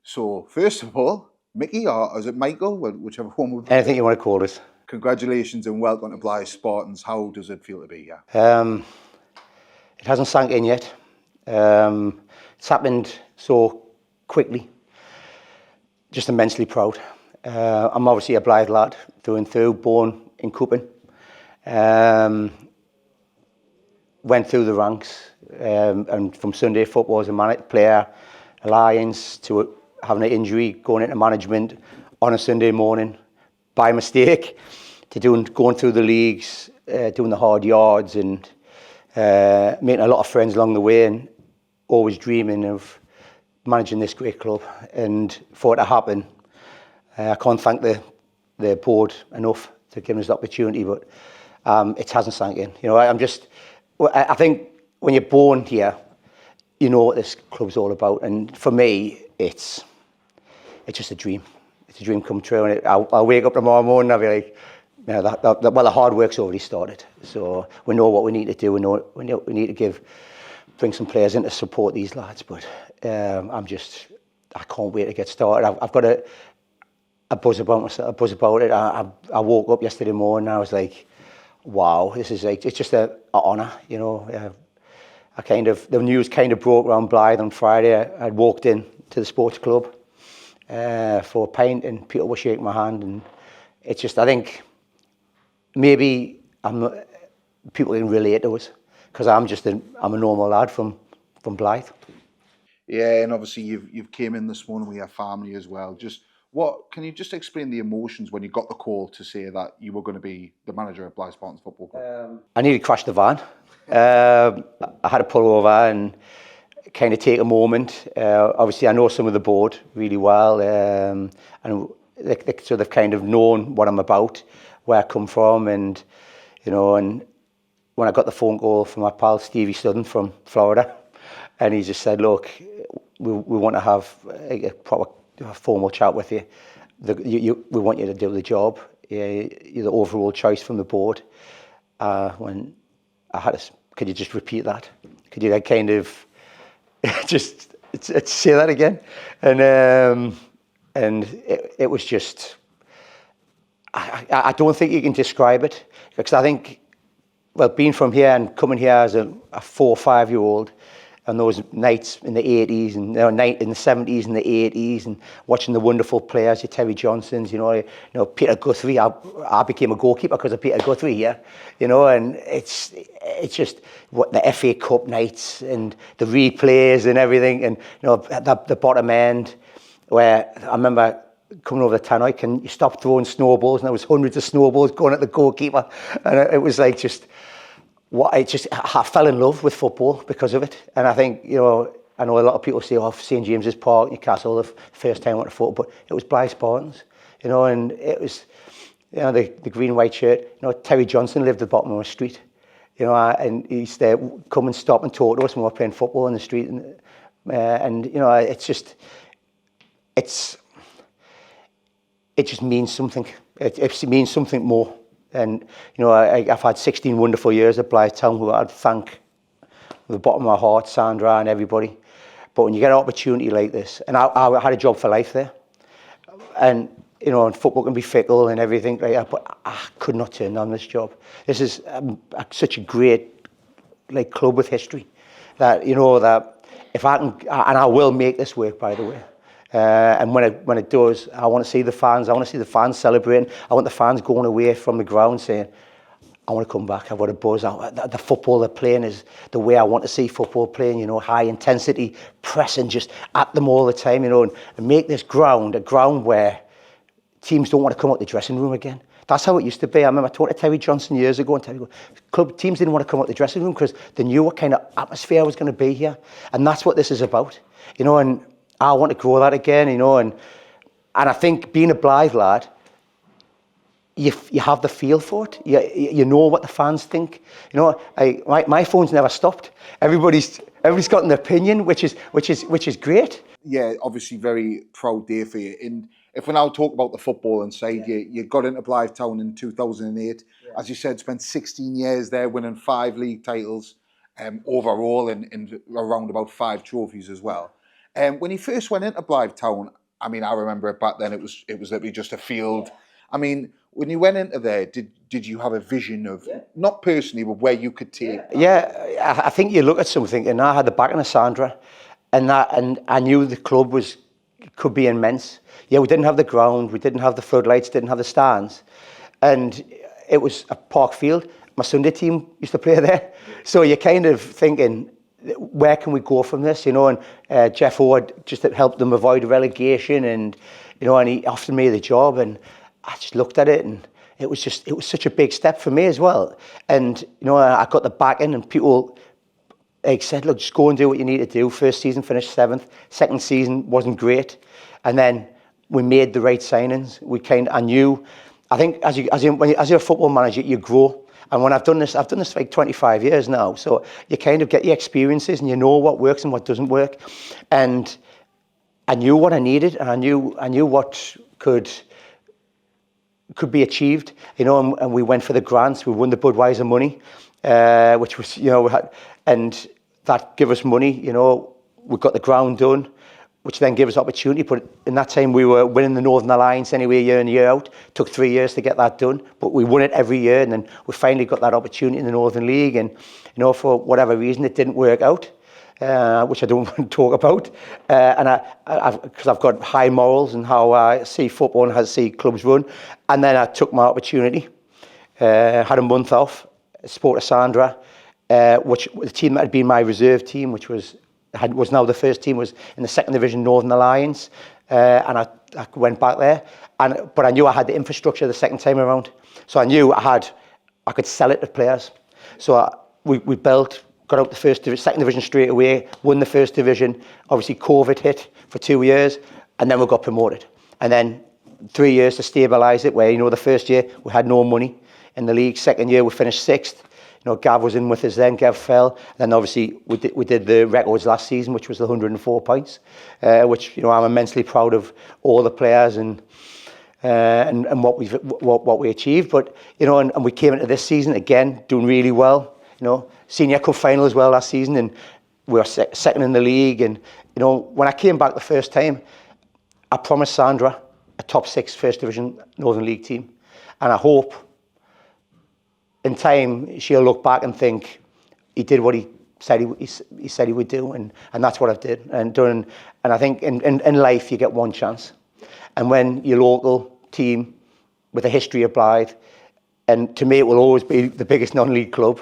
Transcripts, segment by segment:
So, first of all, Mickey, or is it Michael, whichever one would be. Anything you want to call it. Congratulations and welcome to Blyth Spartans. How does it feel to be here? It hasn't sunk in yet. It's happened so quickly. Just immensely proud. I'm obviously a Blyth lad, through and through, born in Coopin. Went through the ranks, and from Sunday football as a player, alliance, to having an injury, going into management on a Sunday morning by mistake, to going through the leagues, doing the hard yards, and making a lot of friends along the way, and always dreaming of managing this great club. And for it to happen, I can't thank the board enough to give us the opportunity, but it hasn't sunk in. You know, I think when you're born here, you know what this club's all about. And for me, it's just a dream. It's a dream come true. And I'll wake up tomorrow morning and I'll be like, you know, the hard work's already started. So we know what we need to do. We need to bring some players in to support these lads. But I can't wait to get started. I've got a buzz about myself, a buzz about it. I woke up yesterday morning and I was like, wow, this is like, it's just an honour, you know. The news kind of broke around Blyth on Friday. I'd walked in to the sports club for a pint and people were shaking my hand, and it's just, I think maybe people can relate to us because I'm a normal lad from Blyth. Yeah, and obviously you've came in this morning with your family as well. Can you just explain the emotions when you got the call to say that you were going to be the manager of Blyth Spartans Football Club? I nearly crashed the van. I had to pull over and kind of take a moment. Obviously, I know some of the board really well, and so they've kind of known what I'm about, where I come from, and you know. And when I got the phone call from my pal Stevie Sutton from Florida, and he just said, "Look, we want to have a proper formal chat with you. We want you to do the job. You're the overall choice from the board." When I had to, could you just repeat that? Could you kind of just say that again? And it was just, I don't think you can describe it, because I think, well, being from here and coming here as a 4 or 5 year old, and those nights in the 80s and in the 70s and the 80s, and watching the wonderful players, your Terry Johnsons, you know Peter Guthrie. I became a goalkeeper because of Peter Guthrie here, you know. And it's just what the FA Cup nights and the replays and everything, and you know the bottom end, where I remember coming over the tannoy, and you stop throwing snowballs, and there was hundreds of snowballs going at the goalkeeper, and it was like just. I fell in love with football because of it. And I think, you know, I know a lot of people say, oh, St James's Park, Newcastle, the first time I went to football, but it was Blyth Spartans, you know. And it was, you know, the green white shirt. You know, Terry Johnson lived at the bottom of the street, you know, and he used to come and stop and talk to us when we were playing football in the street. And you know, it just means something. It means something more. And, you know, I've had 16 wonderful years at Blyth Town, who I'd thank from the bottom of my heart, Sandra and everybody. But when you get an opportunity like this, and I had a job for life there, and, you know, and football can be fickle and everything like that, but I could not turn down this job. This is such a great, like, club with history, that, you know, that if I can, and I will make this work, by the way. And when it does, I want to see the fans. I want to see the fans celebrating. I want the fans going away from the ground saying, I want to come back. I've got a buzz. The football they're playing is the way I want to see football playing, you know, high intensity, pressing just at them all the time, you know, and make this ground a ground where teams don't want to come out the dressing room again. That's how it used to be. I remember talking to Terry Johnson years ago, and Terry goes, club teams didn't want to come out the dressing room because they knew what kind of atmosphere was going to be here. And that's what this is about, you know. And I want to grow that again, you know, and I think being a Blyth lad, you have the feel for it. You know what the fans think. You know, my phone's never stopped. Everybody's got an opinion, which is great. Yeah, obviously very proud day for you. And if we now talk about the football inside, you got into Blyth Town in 2008. Yeah. As you said, spent 16 years there, winning 5 league titles overall, and around about 5 trophies as well. When you first went into Blythe Town, I mean, I remember it back then. It was literally just a field. I mean, when you went into there, did you have a vision of not personally, but where you could take? Yeah, I think you look at something, and I had the backing of Sandra, and I knew the club could be immense. Yeah, we didn't have the ground, we didn't have the floodlights, didn't have the stands, and it was a park field. My Sunday team used to play there, so you're kind of thinking, where can we go from this, you know? And Jeff Howard just helped them avoid relegation, and you know, and he offered me the job, and I just looked at it, and it was such a big step for me as well. And you know, I got the backing, and people like said, look, just go and do what you need to do. First season finished 7th. Second season wasn't great, and then we made the right signings. I knew. I think as you're a football manager, you grow. And when I've done this for like 25 years now. So you kind of get your experiences, and you know what works and what doesn't work. And I knew what I needed, and I knew what could be achieved, you know. And we went for the grants. We won the Budweiser money, which was, you know, and that gave us money. You know, we got the ground done, which then gave us opportunity. But in that time, we were winning the Northern Alliance anyway, year in, year out. Took 3 years to get that done, but we won it every year. And then we finally got that opportunity in the Northern League. And, you know, for whatever reason, it didn't work out, which I don't want to talk about. Because I've got high morals and how I see football and how I see clubs run. And then I took my opportunity, had a month off, spoke to Sandra, which the team that had been my reserve team, which was now the first team, was in the second division Northern Alliance, and I went back there. But I knew I had the infrastructure the second time around, so I knew I could sell it to players. So we built, got out the second division straight away, won the first division. Obviously, COVID hit for 2 years, and then we got promoted. And then 3 years to stabilise it, where, you know, the first year we had no money in the league. Second year we finished 6th. You know, Gav was in with us then. Gav fell. Then obviously we did the records last season, which was the 104 points, which, you know, I'm immensely proud of all the players and what we achieved. But, you know, and we came into this season again doing really well. You know, Senior Cup final as well last season, and we were second in the league. And, you know, when I came back the first time, I promised Sandra a top 6 first division Northern League team, and I hope in time she'll look back and think he did what he said he would do, and that's what I did and done. And I think in life you get one chance, and when your local team with a history of Blythe, and to me it will always be the biggest non-league club,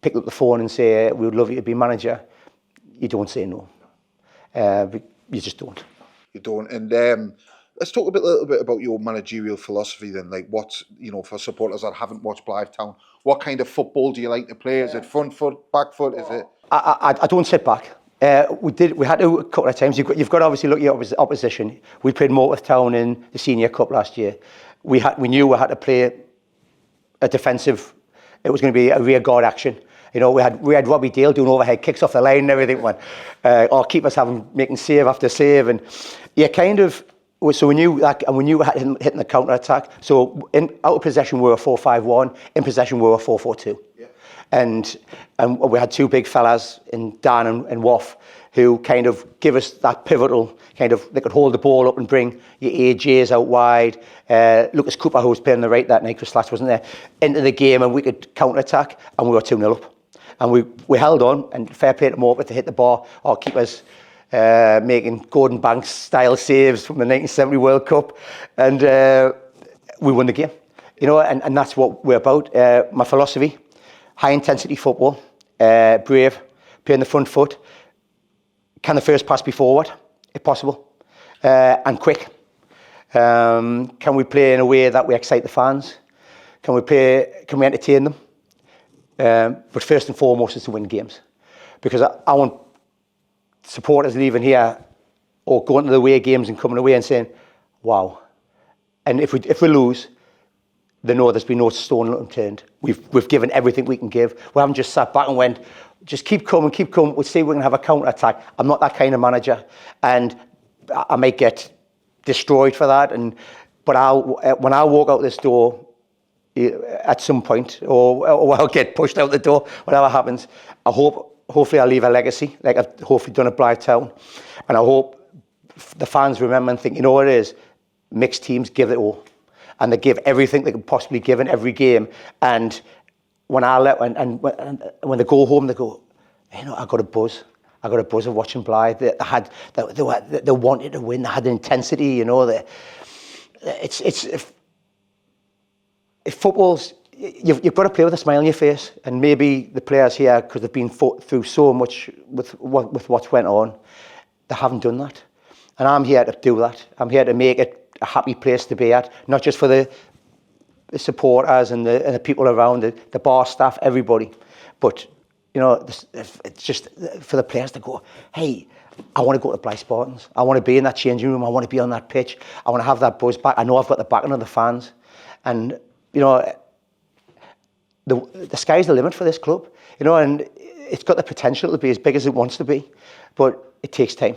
pick up the phone and say we would love you to be manager, you don't say no. You just don't. You don't. And let's talk a little bit about your managerial philosophy then. Like, what, you know, for supporters that haven't watched Blythe Town, what kind of football do you like to play? Is it front foot, back foot? Is it? I don't sit back. We had to a couple of times. You've got to obviously look at your opposition. We played Morpeth Town in the Senior Cup last year. We knew we had to play a defensive. It was going to be a rear guard action. You know, we had Robbie Dale doing overhead kicks off the line and everything. Our keepers making save after save, and yeah, kind of. So we knew that, and we knew we had hitting the counter attack. So out of possession we were 4-5-1. In possession we were 4-4-2. Yeah. And we had 2 big fellas in Dan and Woff who kind of give us that pivotal kind of. They could hold the ball up and bring your AJs out wide. Lucas Cooper, who was playing on the right that night, Chris Slash wasn't there, into the game, and we could counter attack, and we were 2-0 up. And we held on, and fair play to Morpeth to hit the bar. Our keepers making Gordon Banks style saves from the 1970 World Cup, and we won the game. You know, and that's what we're about. My philosophy: high intensity football, brave, play on the front foot. Can the first pass be forward, if possible, and quick? Can we play in a way that we excite the fans? Can we entertain them? But first and foremost is to win games, because I want supporters leaving here or going to the away games and coming away and saying, "Wow!" And if we lose, they know there's been no stone unturned. We've given everything we can give. We haven't just sat back and went, "Just keep coming. We'll see if we can have a counter attack." I'm not that kind of manager, and I might get destroyed for that. But when I walk out this door, at some point, or I'll get pushed out the door, whatever happens, I hope hopefully I'll leave a legacy, like I've hopefully done at Blyth Town. And I hope the fans remember and think, you know what it is? Mixed teams give it all. And they give everything they can possibly give in every game. And when when they go home, they go, you know, I got a buzz. I got a buzz of watching Blyth. They wanted to win. They had the intensity, you know. If football's, you've got to play with a smile on your face. And maybe the players here, because they've been through so much with what's went on, they haven't done that. And I'm here to do that. I'm here to make it a happy place to be at, not just for the supporters and the people around, the bar staff, everybody, but you know, it's just for the players to go, hey, I want to go to Blyth Spartans. I want to be in that changing room. I want to be on that pitch. I want to have that buzz back. I know I've got the backing of the fans, and you know, the sky's the limit for this club. You know, and it's got the potential to be as big as it wants to be, but it takes time,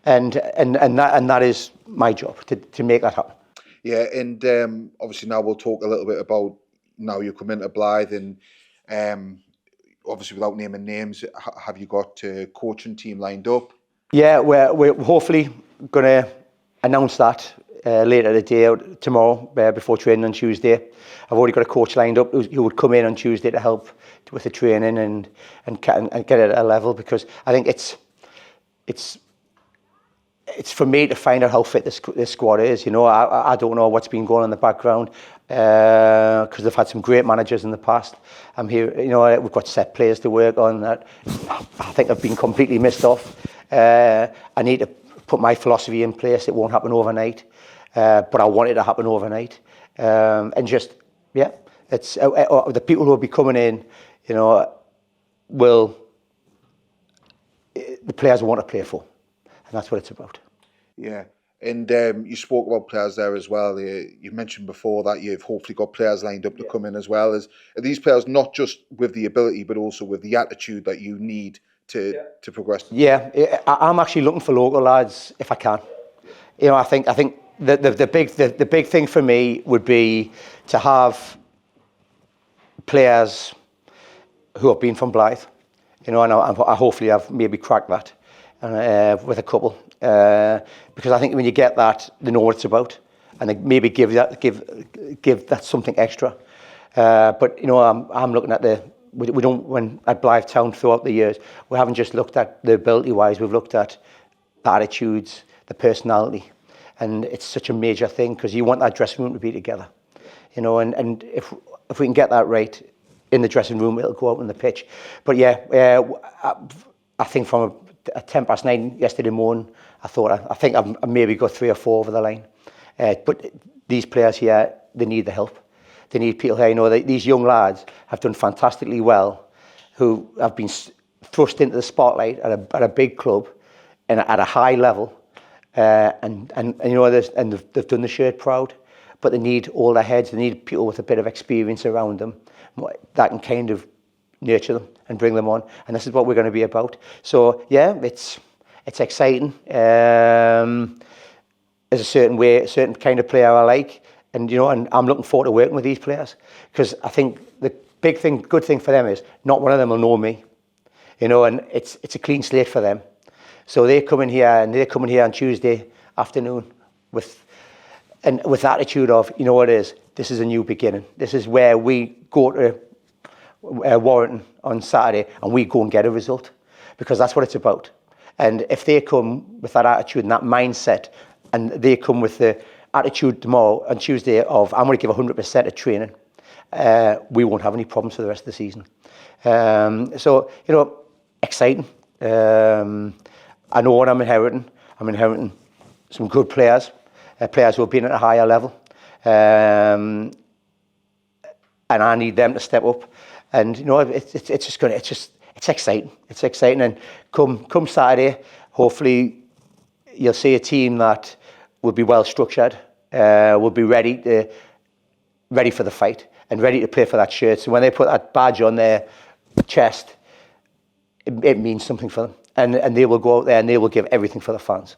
and that is my job to make that happen. Yeah, and obviously now we'll talk a little bit about now you come into Blyth, and obviously without naming names, have you got a coaching team lined up? Yeah, we're hopefully going to announce that later today or tomorrow before training on Tuesday. I've already got a coach lined up who would come in on Tuesday to help with the training and get it at a level, because I think it's for me to find out how fit this squad is. You know, I don't know what's been going on in the background, because they've had some great managers in the past. I'm here, you know, we've got set players to work on that I think have been completely missed off. I need to put my philosophy in place. It won't happen overnight, but I want it to happen overnight. And just, yeah, it's the people who will be coming in, you know, the players want to play for. And that's what it's about. Yeah. And you spoke about players there as well. You mentioned before that you've hopefully got players lined up to come in as well. Are these players not just with the ability, but also with the attitude that you need to progress? Yeah, I'm actually looking for local lads if I can. You know, I think the big thing for me would be to have players who have been from Blyth. You know, and I hopefully I've maybe cracked that with a couple. Because I think when you get that, they know what it's about, and they maybe give that something extra. But you know, I'm looking at we don't, when at Blyth Town throughout the years, we haven't just looked at the ability wise. We've looked at the attitudes, the personality, and it's such a major thing because you want that dressing room to be together. You know, and if we can get that right in the dressing room, it'll go out on the pitch. But yeah, I think from at 9:10 yesterday morning, I think I've maybe got 3 or 4 over the line. But these players here, they need the help. They need people here. You know, these young lads have done fantastically well, who have been thrust into the spotlight at a big club and at a high level. And you know, they've done the shirt proud. But they need all their heads. They need people with a bit of experience around them that can kind of nurture them and bring them on. And this is what we're going to be about. So yeah, it's exciting. There's a certain kind of player I like, and you know, and I'm looking forward to working with these players because I think the good thing for them is not one of them will know me, you know, and it's a clean slate for them. So they're coming here on Tuesday afternoon with the attitude of, you know what it is, this is a new beginning. This is where we go to Warrington on Saturday and we go and get a result, because that's what it's about. And if they come with that attitude and that mindset, and they come with the attitude tomorrow on Tuesday of I'm going to give 100% at training, we won't have any problems for the rest of the season. So, you know, exciting. I know what I'm inheriting. I'm inheriting some good players, players who have been at a higher level. And I need them to step up. And, you know, it's exciting. It's exciting. And come Saturday, hopefully you'll see a team that will be well structured, will be ready for the fight and ready to play for that shirt. So when they put that badge on their chest, it means something for them. And they will go out there and they will give everything for the fans.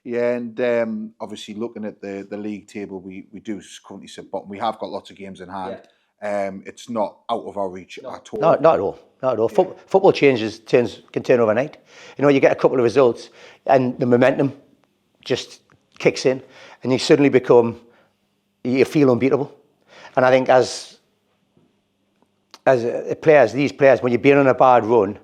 Yeah, and obviously looking at the league table, we do currently sit bottom. We have got lots of games in hand. it's not out of our reach at all. Not at all. Not at all. Football can turn overnight. You know, you get a couple of results and the momentum just kicks in and you suddenly you feel unbeatable. And I think as players, these players, when you've been on a bad run,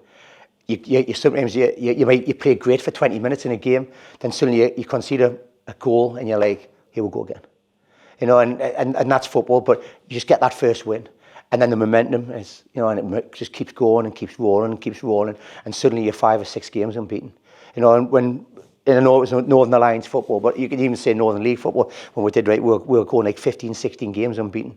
you sometimes you play great for 20 minutes in a game, then suddenly you concede a goal and you're like, here we go again. You know, and that's football, but you just get that first win. And then the momentum is, you know, and it just keeps going and keeps rolling and keeps rolling. And suddenly you're 5 or 6 games unbeaten. You know, and I know it was Northern Alliance football, but you could even say Northern League football. When we did right, we were going like 15, 16 games unbeaten.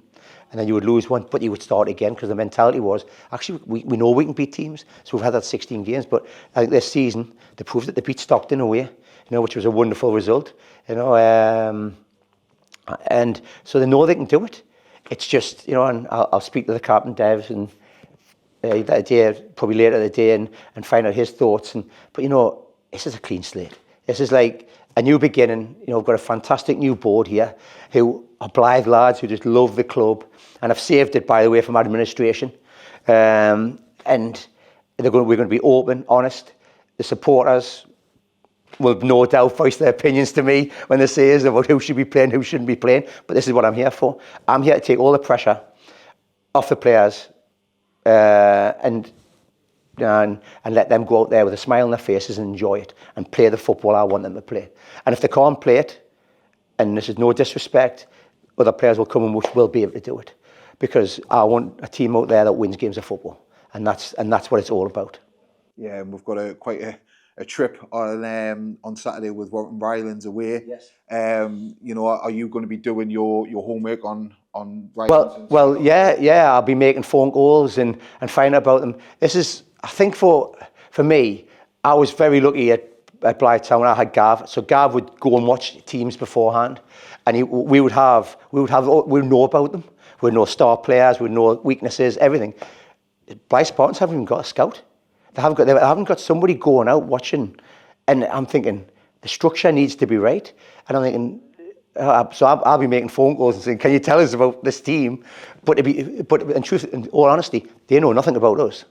And then you would lose one, but you would start again because the mentality was, actually, we know we can beat teams. So we've had that 16 games. But I think this season, they proved that they beat Stockton away, you know, which was a wonderful result. You know, and so they know they can do it. It's just, you know, and I'll speak to the captain, Devs, and that day, probably later in the day, and find out his thoughts. But, you know, this is a clean slate. This is like a new beginning. You know, we've got a fantastic new board here who are Blyth lads who just love the club and have saved it, by the way, from administration. And we're going to be open, honest. The supporters will no doubt voice their opinions to me when they say about who should be playing, who shouldn't be playing. But this is what I'm here for. I'm here to take all the pressure off the players and let them go out there with a smile on their faces and enjoy it and play the football I want them to play. And if they can't play it, and this is no disrespect, other players will come and will be able to do it. Because I want a team out there that wins games of football. And that's what it's all about. Yeah, and we've got quite a trip on Saturday with Warrington Rylands away. Yes. You know, are you going to be doing your homework on Rylands? Well, yeah. I'll be making phone calls and finding out about them. This is, I think, for me, I was very lucky at Blyth Town. I had Gav, so Gav would go and watch teams beforehand, and we would know about them. We'd know star players, we'd know weaknesses, everything. Blyth Spartans haven't even got a scout. They haven't got somebody going out watching, and I'm thinking the structure needs to be right. And I'm thinking, so I'll be making phone calls and saying, "Can you tell us about this team?" But in truth, in all honesty, they know nothing about us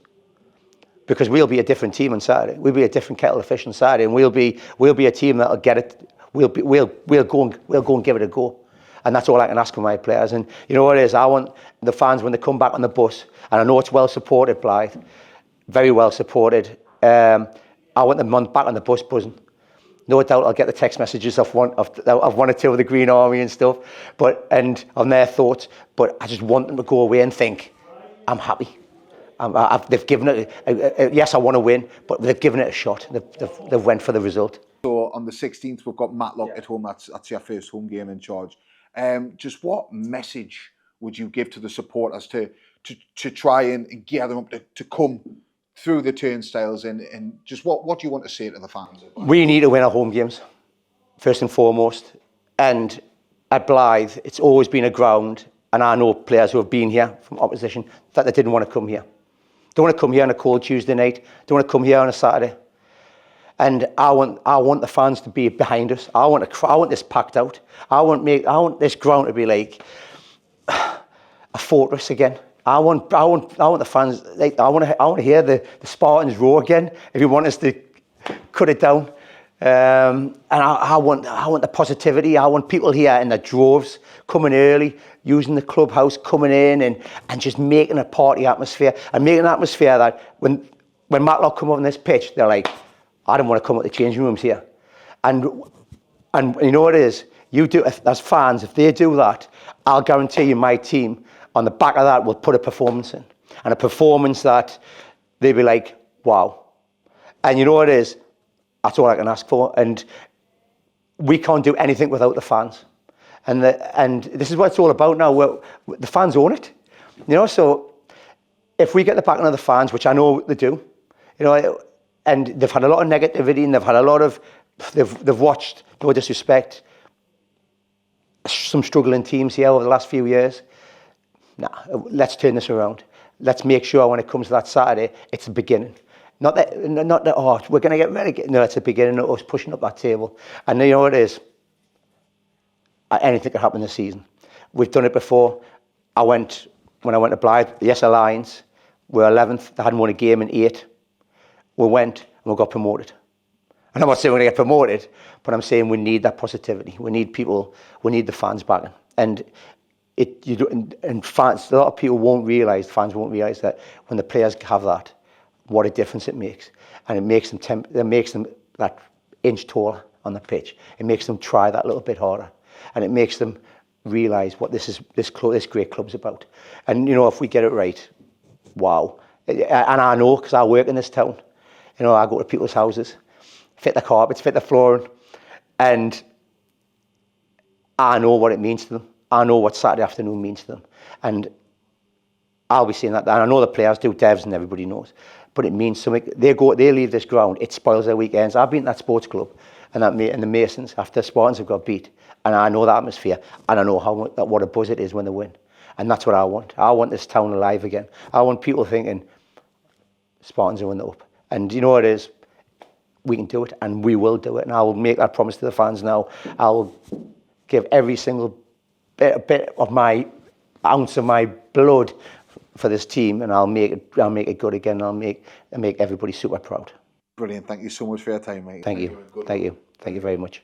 because we'll be a different team on Saturday. We'll be a different kettle of fish on Saturday, and we'll be a team that'll get it. We'll go and give it a go. And that's all I can ask for my players. And you know what it is? I want the fans, when they come back on the bus, and I know it's well supported, Blyth, very well supported. I want them back on the bus buzzing. No doubt I'll get the text messages of one or two of the Green Army and stuff, and on their thoughts. But I just want them to go away and think, I'm happy. They've given it. Yes, I want to win, but they've given it a shot. They've went for the result. So on the 16th, we've got Matlock at home. That's your first home game in charge. Just what message would you give to the supporters to try and gear them up to come through the turnstiles and just what do you want to say to the fans? We need to win our home games, first and foremost. And at Blyth, it's always been a ground, and I know players who have been here from opposition that they didn't want to come here. Don't want to come here on a cold Tuesday night. Don't want to come here on a Saturday. And I want the fans to be behind us. I want this packed out. I want this ground to be like a fortress again. I want the fans, like I want to hear the Spartans roar again. If you want us to cut it down, and I want the positivity. I want people here in the droves coming early, using the clubhouse, coming in and just making a party atmosphere and making an atmosphere that when Matlock come up on this pitch, they're like, I don't want to come out the changing rooms here. And you know what it is? You do, as fans, if they do that, I'll guarantee you my team, on the back of that, will put a performance in. And a performance that they'll be like, wow. And you know what it is? That's all I can ask for. And we can't do anything without the fans. And this is what it's all about now. The fans own it. You know, so if we get the backing of the fans, which I know they do, you know, and they've had a lot of negativity and they've had a lot of, they've watched, no disrespect, some struggling teams here over the last few years. Nah, let's turn this around. Let's make sure when it comes to that Saturday, it's the beginning. Not that oh, we're going to get relegated. No, it's the beginning of us pushing up that table. And you know what it is? Anything can happen this season. We've done it before. I went when I went to Blyth, yes, Alliance, we're 11th. They hadn't won a game in 8. We went and we got promoted. And I'm not saying we're going to get promoted, but I'm saying we need that positivity. We need people, we need the fans backing. And fans, a lot of people fans won't realise that when the players have that, what a difference it makes. And it makes them that inch taller on the pitch. It makes them try that little bit harder. And it makes them realise what this great club's about. And, you know, if we get it right, wow. And I know, because I work in this town. You know, I go to people's houses, fit the carpets, fit the flooring, and I know what it means to them. I know what Saturday afternoon means to them. And I'll be saying that, and I know the players do, Devs and everybody knows, but it means something. They leave this ground, it spoils their weekends. I've been at that sports club and the Masons after Spartans have got beat, and I know the atmosphere, and I know what a buzz it is when they win. And that's what I want. I want this town alive again. I want people thinking, Spartans are winning up. And you know what it is? We can do it, and we will do it. And I will make that promise to the fans now. I will give every single bit of my ounce of my blood for this team, and I'll make it good again. I'll make everybody super proud. Brilliant. Thank you so much for your time, mate. Thank you very much.